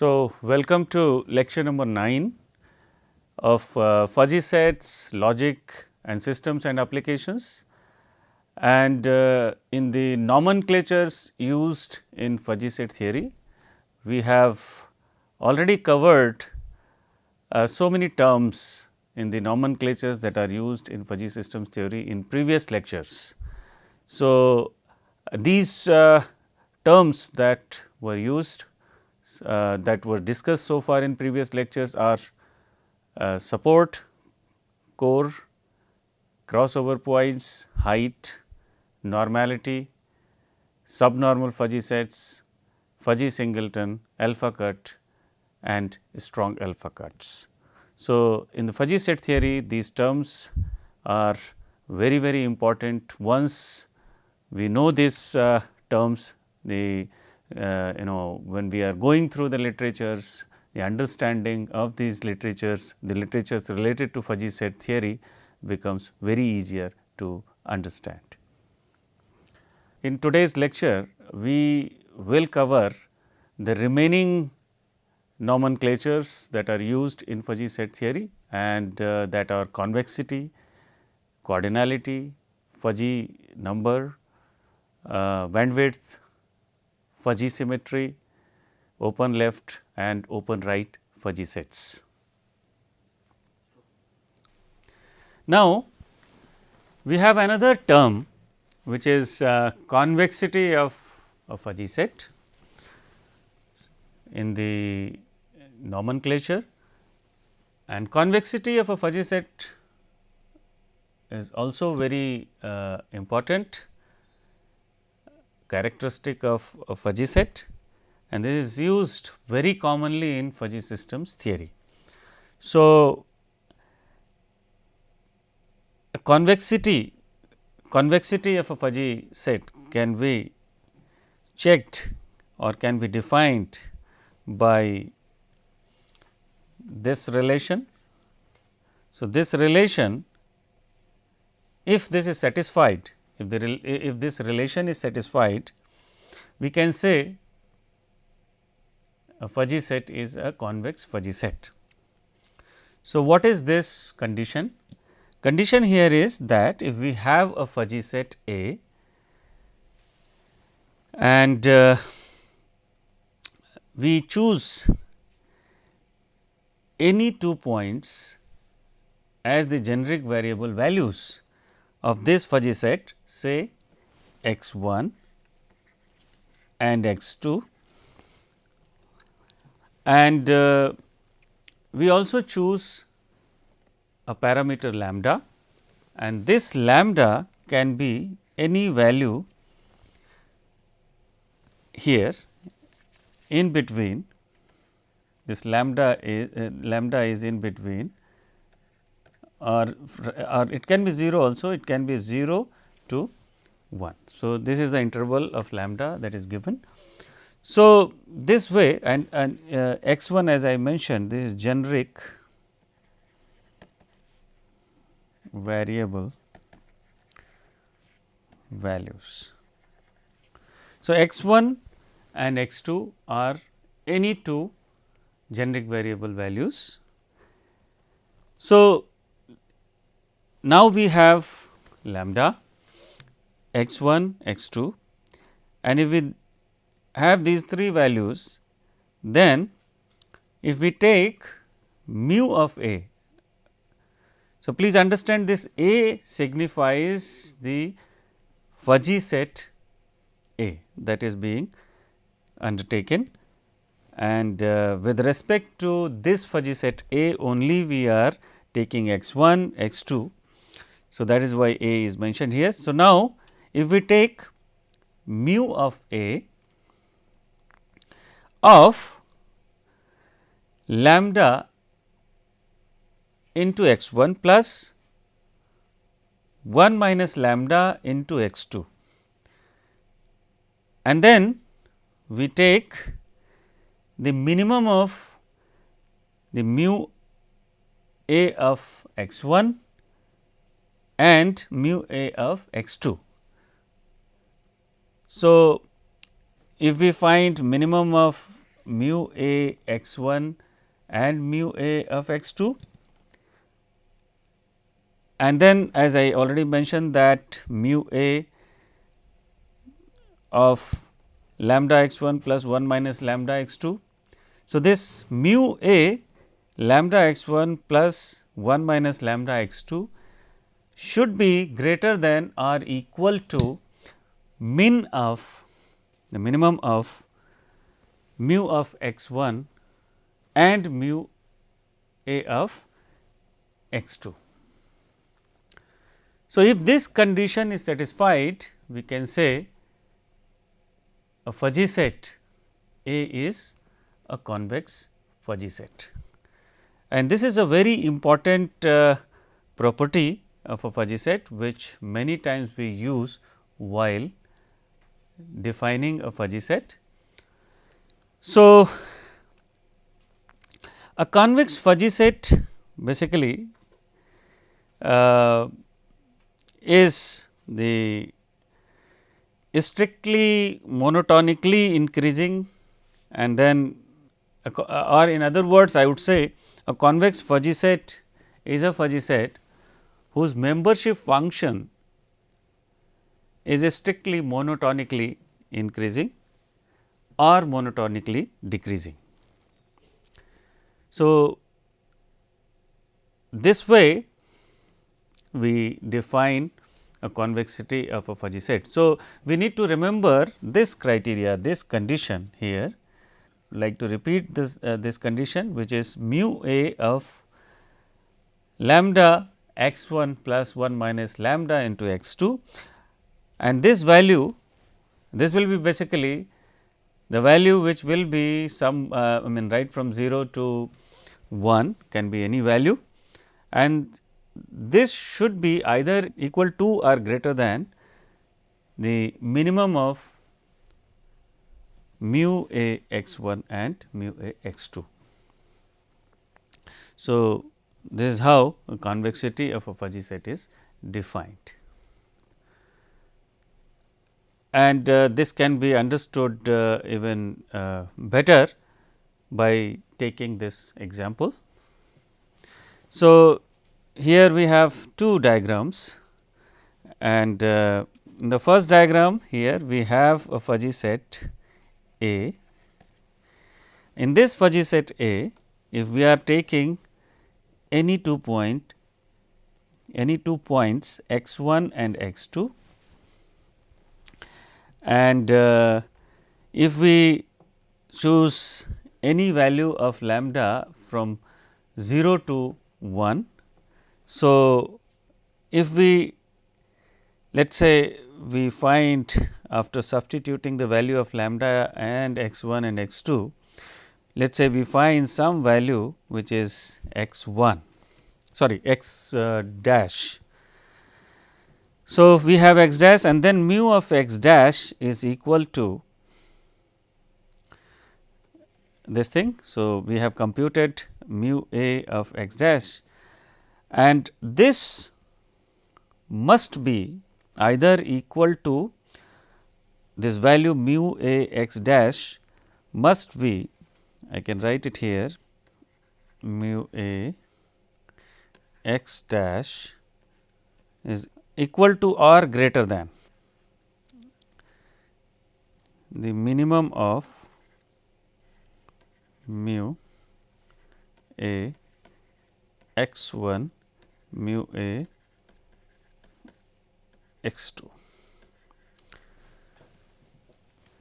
So, welcome to lecture number 9 of fuzzy sets, logic and systems and applications. And in the nomenclatures used in fuzzy set theory, we have already covered so many terms in the nomenclatures that are used in fuzzy systems theory in previous lectures. So, these terms that were used that were discussed so far in previous lectures are support, core, crossover points, height, normality, subnormal fuzzy sets, fuzzy singleton, alpha cut and strong alpha cuts. So, in the fuzzy set theory these terms are very important. Once we know these terms, the when we are going through the literatures, the understanding of these literatures, the literatures related to fuzzy set theory becomes very easier to understand. In today's lecture, we will cover the remaining nomenclatures that are used in fuzzy set theory and that are convexity, cardinality, fuzzy number, bandwidth, fuzzy symmetry, open left and open right fuzzy sets. Now, we have another term which is convexity of a fuzzy set in the nomenclature, and convexity of a fuzzy set is also very important characteristic of a fuzzy set, and this is used very commonly in fuzzy systems theory. So, a convexity of a fuzzy set can be checked or can be defined by this relation. So, this relation, if this is satisfied, if this relation is satisfied, we can say a fuzzy set is a convex fuzzy set. So, what is this condition? Condition here is that if we have a fuzzy set A and we choose any 2 points as the generic variable values of this fuzzy set, say x 1 and x 2, and we also choose a parameter lambda, and this lambda can be any value here in between. This lambda is in between, or it can be 0 also, it can be 0 to 1. So, this is the interval of lambda that is given. So, this way and x 1, as I mentioned, this is generic variable values. So, x 1 and x 2 are any 2 generic variable values. So, now we have lambda x 1 x 2, and if we have these 3 values, then if we take mu of A. So, please understand this A signifies the fuzzy set A that is being undertaken, and with respect to this fuzzy set A only we are taking x 1 x 2. So, that is why A is mentioned here. So, now if we take mu of A of lambda into x 1 plus 1 minus lambda into x 2, and then we take the minimum of the mu A of x 1 and mu A of x 2. So, if we find minimum of mu a x 1 and mu a of x 2. And then as I already mentioned that mu a of lambda x 1 plus 1 minus lambda x 2. So, this mu a lambda x 1 plus 1 minus lambda x 2 should be greater than or equal to min of the minimum of mu of x 1 and mu a of x 2. So, if this condition is satisfied, we can say a fuzzy set A is a convex fuzzy set, and this is a very important property of a fuzzy set, which many times we use while defining a fuzzy set. So, a convex fuzzy set basically is the strictly monotonically increasing, and then or in other words I would say a convex fuzzy set is a fuzzy set whose membership function is strictly monotonically increasing or monotonically decreasing. So, this way we define a convexity of a fuzzy set. So, we need to remember this criteria, this condition here. Like to repeat this condition, which is mu a of lambda x 1 plus 1 minus lambda into x 2, and this value, this will be basically the value which will be some I mean right from 0 to 1, can be any value, and this should be either equal to or greater than the minimum of mu a x 1 and mu a x 2. So, this is how a convexity of a fuzzy set is defined, and this can be understood even better by taking this example. So, here we have two diagrams, and in the first diagram here we have a fuzzy set A. In this fuzzy set A, if we are taking any two points x 1 and x 2, and if we choose any value of lambda from 0 to 1. So, if we let us say we find after substituting the value of lambda and x 1 and x 2, let us say we find some value which is x 1 sorry x dash. So, we have x dash and then mu of x dash is equal to this thing. So, we have computed mu a of x dash, and this must be either equal to this value mu a x dash must be, I can write it here, mu a x dash is equal to or greater than the minimum of mu a x 1 mu a x 2.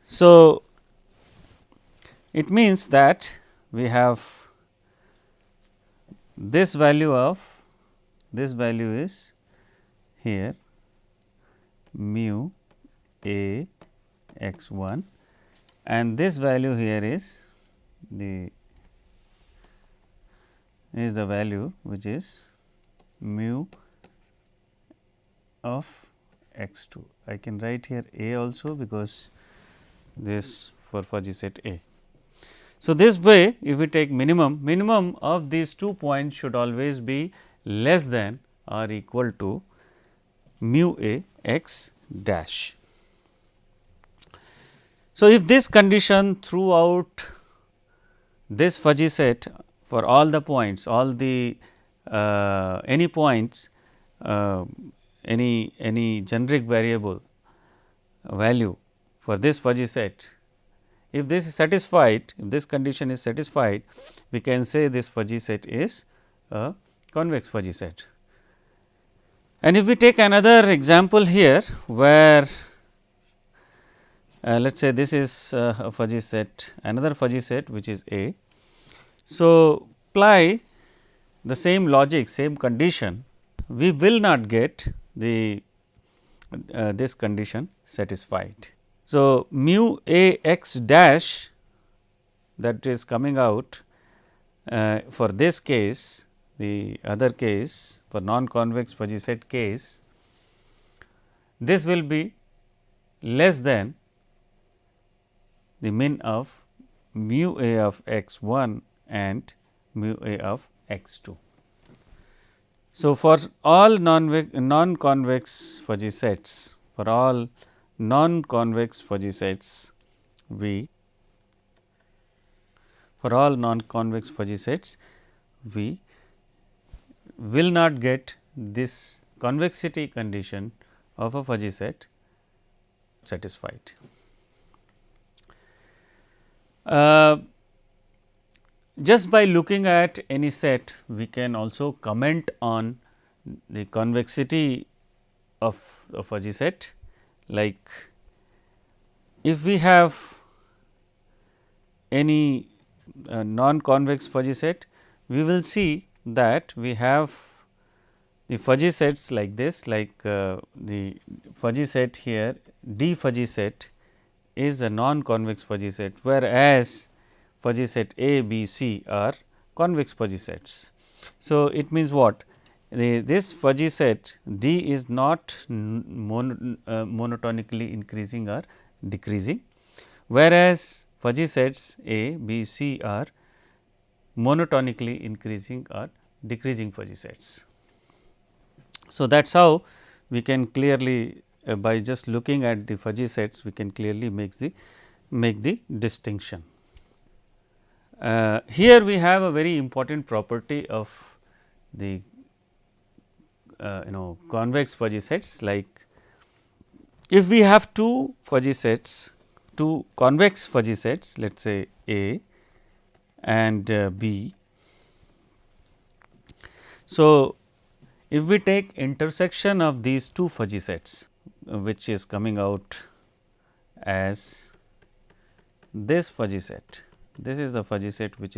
So, it means that we have this value of this value is here mu a x 1, and this value here is the value which is mu of x 2. I can write here a also, because this for fuzzy set A. So, this way if we take minimum of these 2 points should always be less than or equal to mu a x dash. So, if this condition throughout this fuzzy set for all the points, all the any points, any generic variable value for this fuzzy set, if this is satisfied, if this condition is satisfied, we can say this fuzzy set is a convex fuzzy set. And if we take another example here, where let us say this is a fuzzy set, another fuzzy set which is A. So, apply the same logic, same condition, we will not get the this condition satisfied. So, mu A x dash, that is coming out for this case, the other case for non-convex fuzzy set case, this will be less than the min of mu A of x 1 and mu A of x 2. So, for all non-convex fuzzy sets, for all non-convex fuzzy sets, we will not get this convexity condition of a fuzzy set satisfied. Just by looking at any set, we can also comment on the convexity of a fuzzy set. Like if we have any non-convex fuzzy set, we will see that we have the fuzzy sets like this, like the fuzzy set here, D fuzzy set is a non-convex fuzzy set, whereas fuzzy set A, B, C are convex fuzzy sets. So, it means what? This fuzzy set D is not monotonically increasing or decreasing, whereas fuzzy sets A, B, C are monotonically increasing or decreasing fuzzy sets. So, that is how we can clearly by just looking at the fuzzy sets, we can clearly make the distinction. Here we have a very important property of the convex fuzzy sets, like if we have two fuzzy sets, two convex fuzzy sets, let us say A and B. So, if we take intersection of these two fuzzy sets, which is coming out as this fuzzy set, this is the fuzzy set which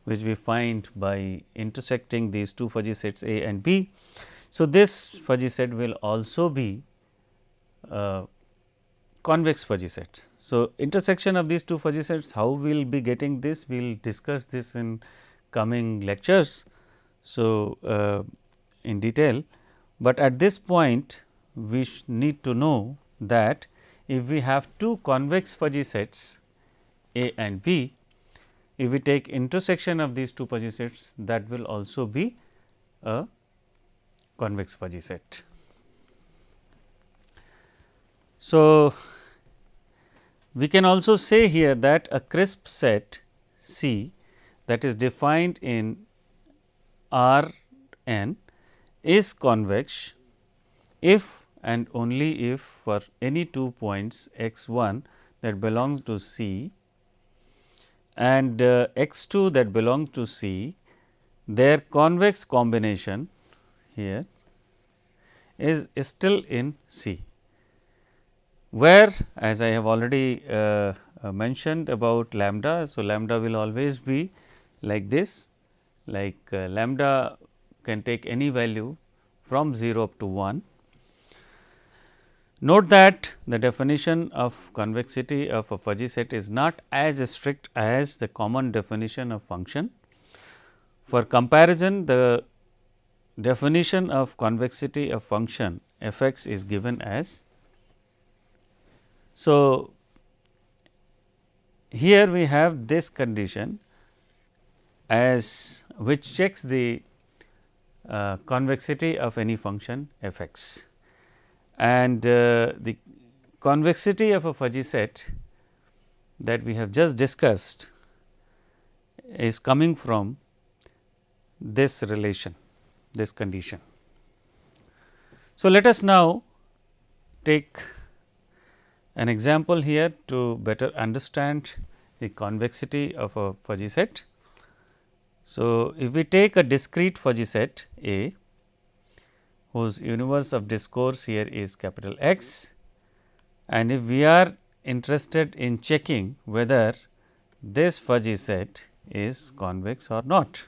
we find by intersecting these two fuzzy sets A and B. So, this fuzzy set will also be convex fuzzy set. So, intersection of these two fuzzy sets, how we will be getting this, we will discuss this in coming lectures. So, in detail, but at this point we need to know that if we have two convex fuzzy sets A and B, if we take intersection of these two fuzzy sets, that will also be a convex fuzzy set. So, we can also say here that a crisp set C that is defined in R n is convex if and only if for any 2 points x 1 that belongs to C and x 2 that belongs to C, their convex combination here is still in C, where as I have already mentioned about lambda. So, lambda will always be like this, like lambda can take any value from 0 up to 1. Note that the definition of convexity of a fuzzy set is not as strict as the common definition of function. For comparison, the definition of convexity of function f x is given as. So, here we have this condition as which checks the convexity of any function f x, and the convexity of a fuzzy set that we have just discussed is coming from this relation, this condition. So, let us now take an example here to better understand the convexity of a fuzzy set. So, if we take a discrete fuzzy set A, whose universe of discourse here is capital X, and if we are interested in checking whether this fuzzy set is convex or not.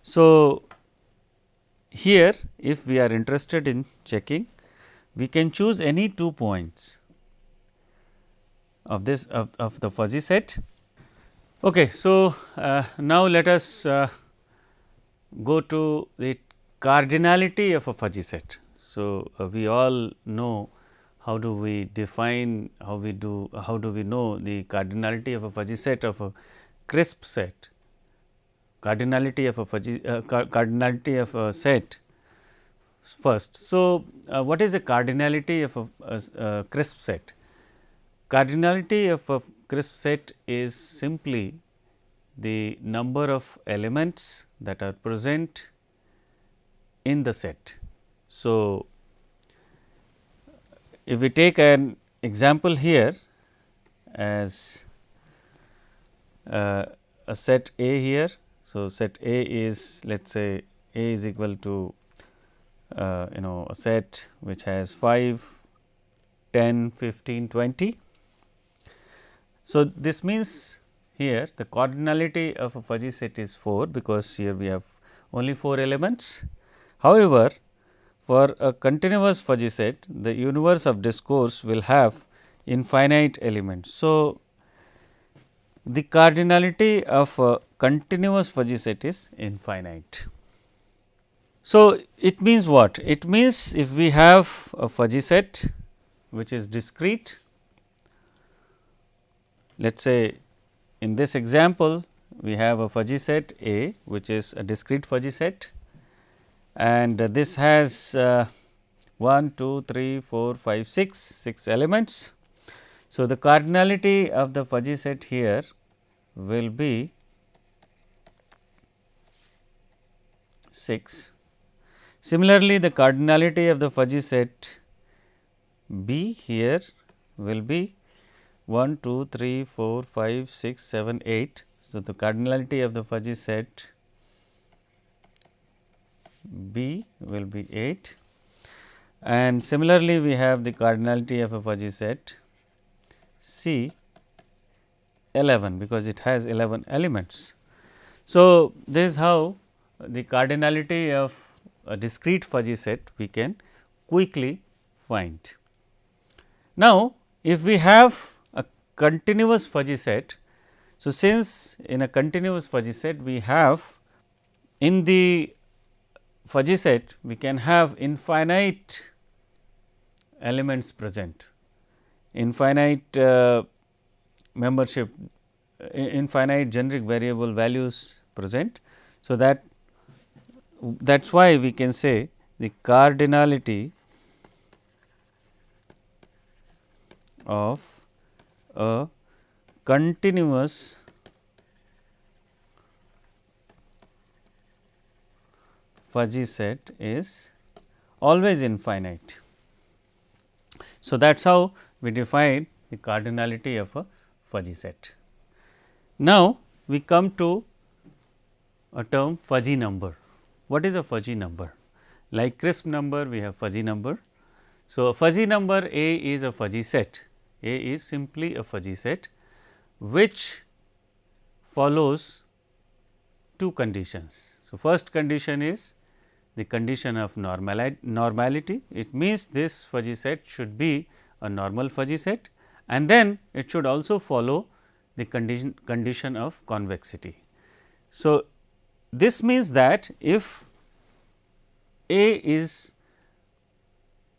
So, here if we are interested in checking, we can choose any 2 points of this of the fuzzy set. Okay, so, now let us go to the cardinality of a fuzzy set. So, we all know how do we define, how do we know the cardinality of a fuzzy set of a crisp set, cardinality of a fuzzy cardinality of a set first. So, what is the cardinality of a crisp set? Cardinality of a crisp set is simply the number of elements that are present in the set. So, if we take an example here as a set A here. So, set A is, let us say A is equal to a set which has 5, 10, 15, 20. So, this means here the cardinality of a fuzzy set is 4, because here we have only 4 elements. However, for a continuous fuzzy set, the universe of discourse will have infinite elements. So, the cardinality of a continuous fuzzy set is infinite. So, it means what? It means if we have a fuzzy set which is discrete, let us say in this example we have a fuzzy set A which is a discrete fuzzy set, and this has 1, 2, 3, 4, 5, 6 elements. So, the cardinality of the fuzzy set here will be 6. Similarly, the cardinality of the fuzzy set B here will be 1, 2, 3, 4, 5, 6, 7, 8. So, the cardinality of the fuzzy set B will be 8, and similarly we have the cardinality of a fuzzy set C 11, because it has 11 elements. So, this is how the cardinality of a discrete fuzzy set we can quickly find. Now, if we have a continuous fuzzy set, so since in a continuous fuzzy set we have in the fuzzy set we can have infinite elements present, infinite membership, infinite generic variable values present. So, that is why we can say the cardinality of a continuous fuzzy set is always infinite. So, that is how we define the cardinality of a fuzzy set. Now, we come to a term fuzzy number. What is a fuzzy number? Like crisp number, we have fuzzy number. So, a fuzzy number A is a fuzzy set. A is simply a fuzzy set which follows 2 conditions. So, first condition is the condition of normality. It means this fuzzy set should be a normal fuzzy set, and then it should also follow the condition of convexity. So, this means that if A is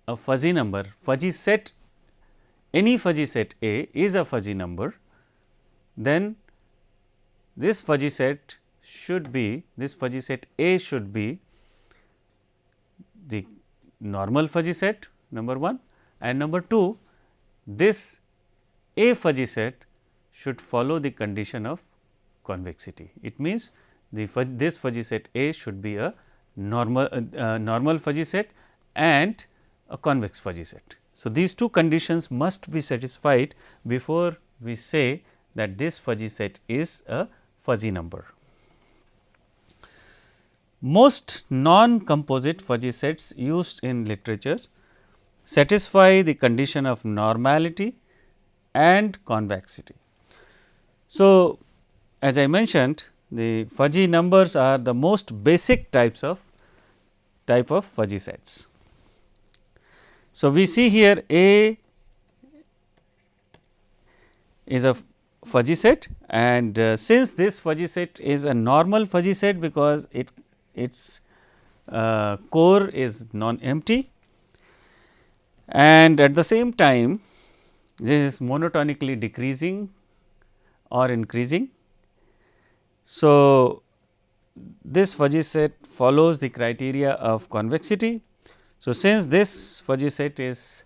a fuzzy number, fuzzy set, any fuzzy set A is a fuzzy number, then this fuzzy set should be, this fuzzy set A should be the normal fuzzy set, number 1, and number 2, this A fuzzy set should follow the condition of convexity. It means this fuzzy set A should be a normal fuzzy set and a convex fuzzy set. So, these two conditions must be satisfied before we say that this fuzzy set is a fuzzy number. Most non-composite fuzzy sets used in literature satisfy the condition of normality and convexity. So, as I mentioned, the fuzzy numbers are the most basic type of fuzzy sets. So, we see here A is a fuzzy set, and since this fuzzy set is a normal fuzzy set because its core is non-empty, and at the same time this is monotonically decreasing or increasing. So, this fuzzy set follows the criteria of convexity. So, since this fuzzy set is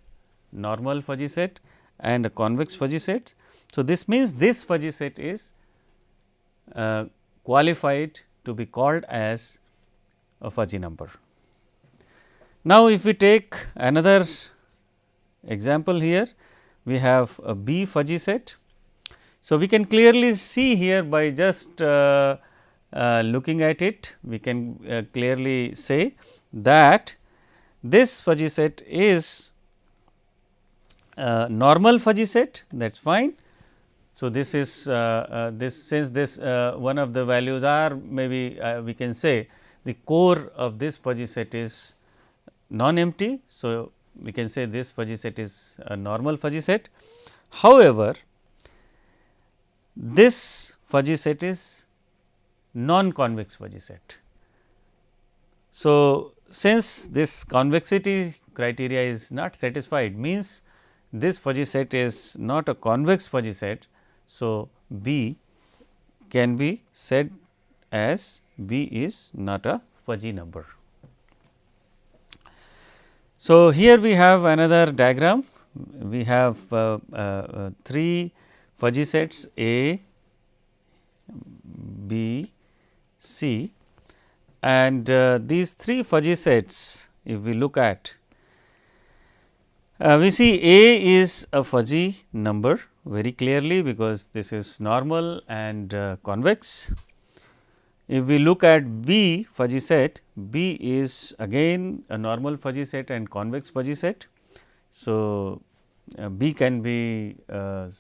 normal fuzzy set and a convex fuzzy set, so this means this fuzzy set is qualified to be called as a fuzzy number. Now, if we take another example here, we have a B fuzzy set. So, we can clearly see here by just looking at it, we can clearly say that this fuzzy set is normal fuzzy set, that is fine. So, this is this since this one of the values are maybe we can say the core of this fuzzy set is non-empty. So, we can say this fuzzy set is a normal fuzzy set. However, this fuzzy set is non-convex fuzzy set. So, since this convexity criteria is not satisfied, means this fuzzy set is not a convex fuzzy set. So, B can be said as B is not a fuzzy number. So, here we have another diagram. We have 3 fuzzy sets A, B, C, and these 3 fuzzy sets, if we look at, we see A is a fuzzy number very clearly because this is normal and convex. If we look at B fuzzy set, B is again a normal fuzzy set and convex fuzzy set. So, B can be a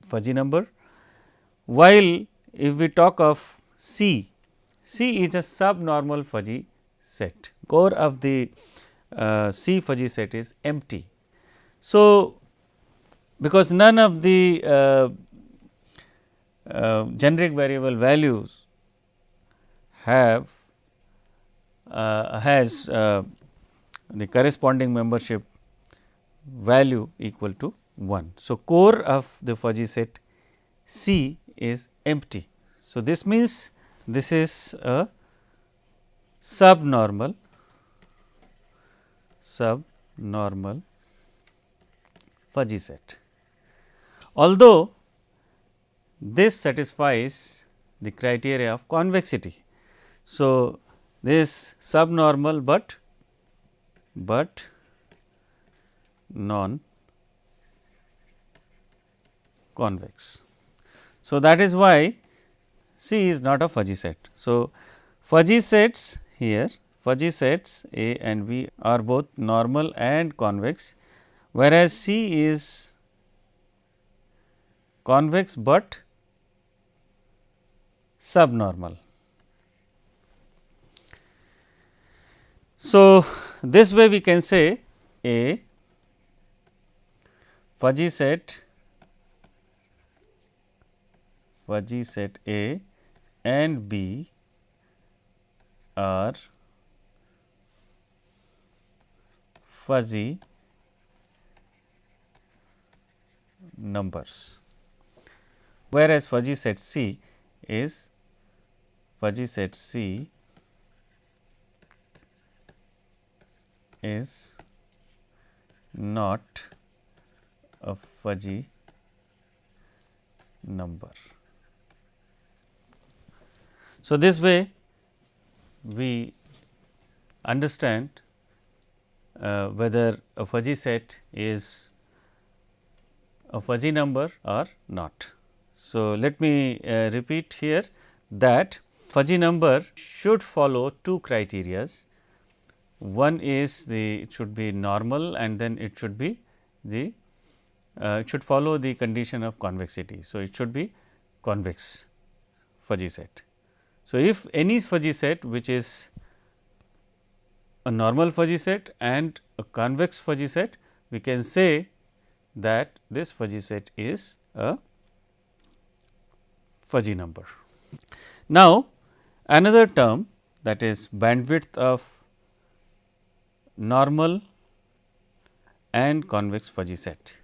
fuzzy number, while if we talk of C, C is a subnormal fuzzy set, core of the C fuzzy set is empty. So, because none of the generic variable values have has the corresponding membership value equal to 1. So, core of the fuzzy set C is empty. So, this means this is a subnormal fuzzy set. Although this satisfies the criteria of convexity. So, this subnormal, but non convex. So, that is why C is not a fuzzy set. So, fuzzy sets here, fuzzy sets A and B are both normal and convex, whereas C is convex, but subnormal. So, this way we can say A fuzzy set A and B are fuzzy numbers, whereas fuzzy set C is not a fuzzy number. So, this way we understand whether a fuzzy set is a fuzzy number or not. So, let me repeat here that fuzzy number should follow two criterias. One is it should be normal, and then it should be it should follow the condition of convexity. So, it should be convex fuzzy set. So, if any fuzzy set which is a normal fuzzy set and a convex fuzzy set, we can say that this fuzzy set is a fuzzy number. Now, another term, that is bandwidth of normal and convex fuzzy set.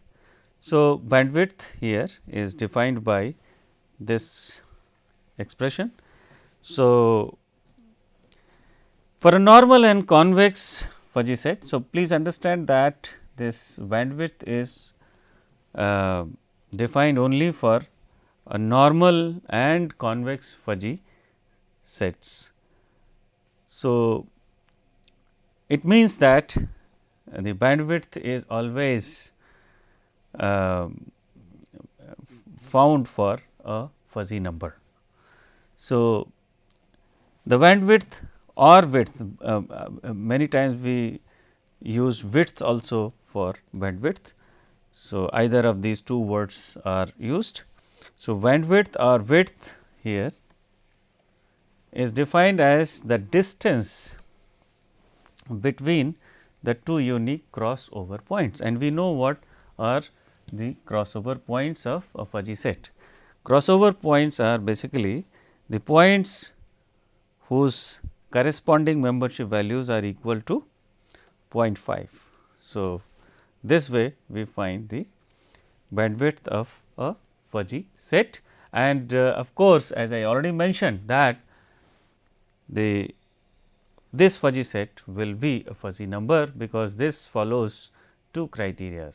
So, bandwidth here is defined by this expression. So, for a normal and convex fuzzy set, so please understand that this bandwidth is defined only for a normal and convex fuzzy sets. So, it means that the bandwidth is always found for a fuzzy number. So, the bandwidth or width, many times we use width also for bandwidth. So, either of these two words are used. So, bandwidth or width here is defined as the distance between the two unique crossover points, and we know what are the crossover points of a fuzzy set. Crossover points are basically the points whose corresponding membership values are equal to 0.5. So, this way we find the bandwidth of a fuzzy set, and of course, as I already mentioned that this fuzzy set will be a fuzzy number, because this follows two criteria.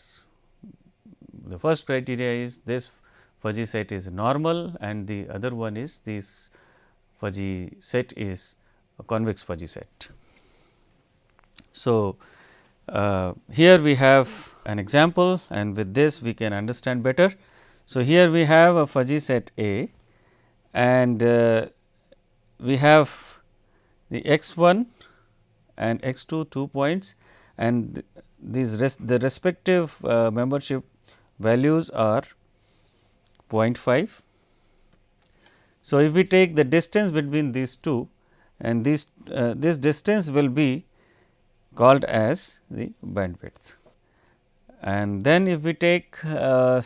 The first criteria is this fuzzy set is normal, and the other one is this fuzzy set is a convex fuzzy set. So, here we have an example, and with this we can understand better. So, here we have a fuzzy set A, and we have the x 1 and x 2 2 points, and the respective membership values are 0.5. So, if we take the distance between these two, and this distance will be called as the bandwidth. And then if we take a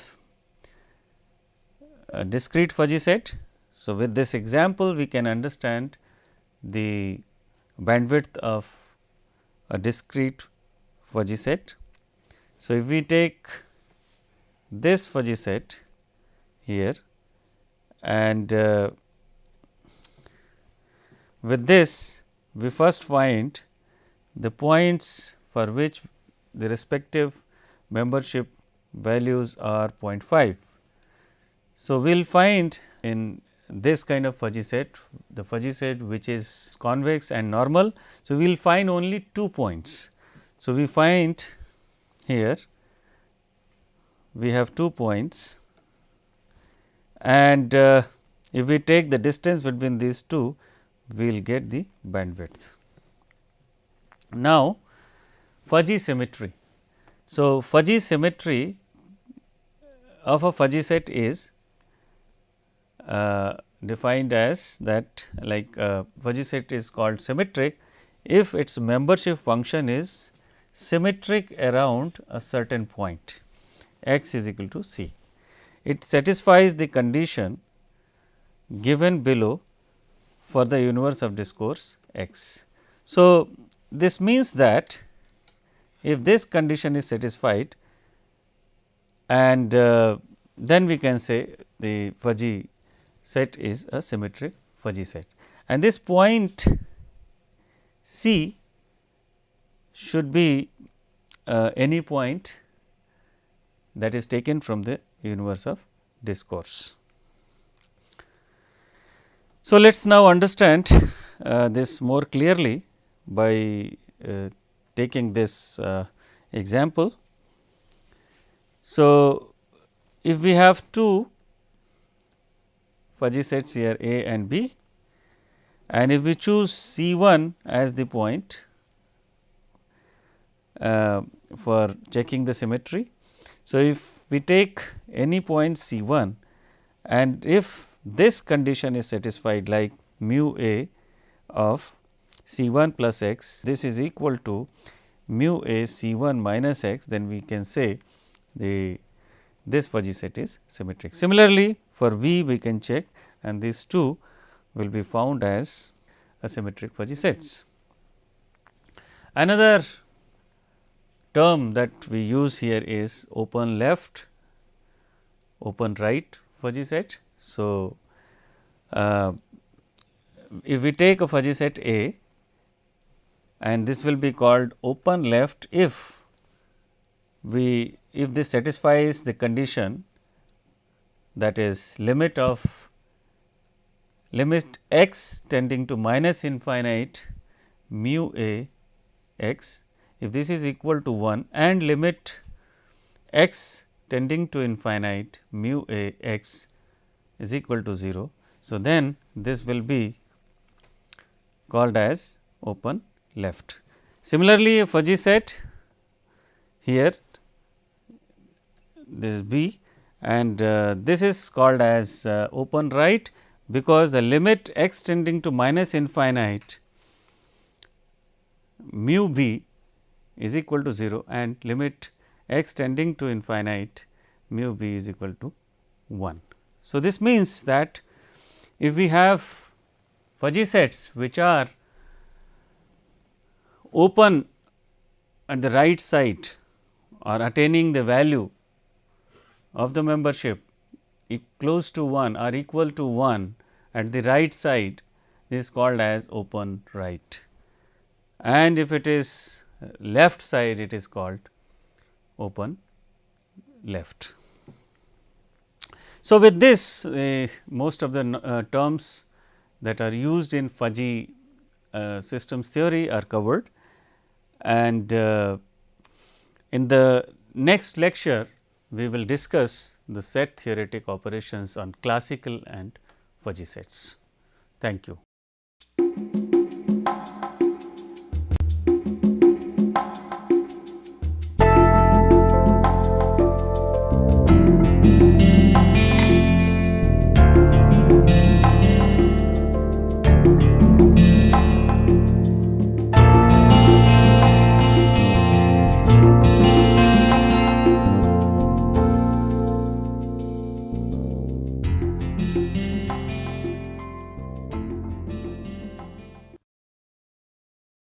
discrete fuzzy set, so with this example we can understand the bandwidth of a discrete fuzzy set. So, if we take this fuzzy set here, and with this we first find the points for which the respective membership values are 0.5. So, we will find in this kind of fuzzy set, the fuzzy set which is convex and normal. So, we will find only 2 points. So, we find here we have 2 points, and if we take the distance between these two, we will get the bandwidth. Now, fuzzy symmetry. So, fuzzy symmetry of a fuzzy set is defined as that, like fuzzy set is called symmetric if its membership function is symmetric around a certain point x is equal to c. It satisfies the condition given below for the universe of discourse x. So, this means that if this condition is satisfied, and then we can say the fuzzy set is a symmetric fuzzy set, and this point C should be any point that is taken from the universe of discourse. So, let us now understand this more clearly by taking this example. So, if we have two fuzzy sets here A and B, and if we choose C1 as the point for checking the symmetry. So, if we take any point C1 and if this condition is satisfied, like mu A of C1 plus x, this is equal to mu A C1 minus x, then we can say this fuzzy set is symmetric. Similarly, for B we can check, and these two will be found as a symmetric fuzzy sets. Another term that we use here is open left, open right fuzzy set. So, if we take a fuzzy set A, and this will be called open left if this satisfies the condition, that is limit x tending to minus infinite mu A x, if this is equal to 1, and limit x tending to infinite mu A x is equal to 0. So, then this will be called as open left. Similarly, a fuzzy set here, this is B, and this is called as open right, because the limit x tending to minus infinite mu B is equal to 0 and limit x tending to infinite mu B is equal to 1. So, this means that if we have fuzzy sets which are open at the right side or attaining the value of the membership close to 1 or equal to 1 at the right side, this is called as open right, and if it is left side, it is called open left. So, with this most of the terms that are used in fuzzy systems theory are covered, and in the next lecture we will discuss the set theoretic operations on classical and fuzzy sets. Thank you.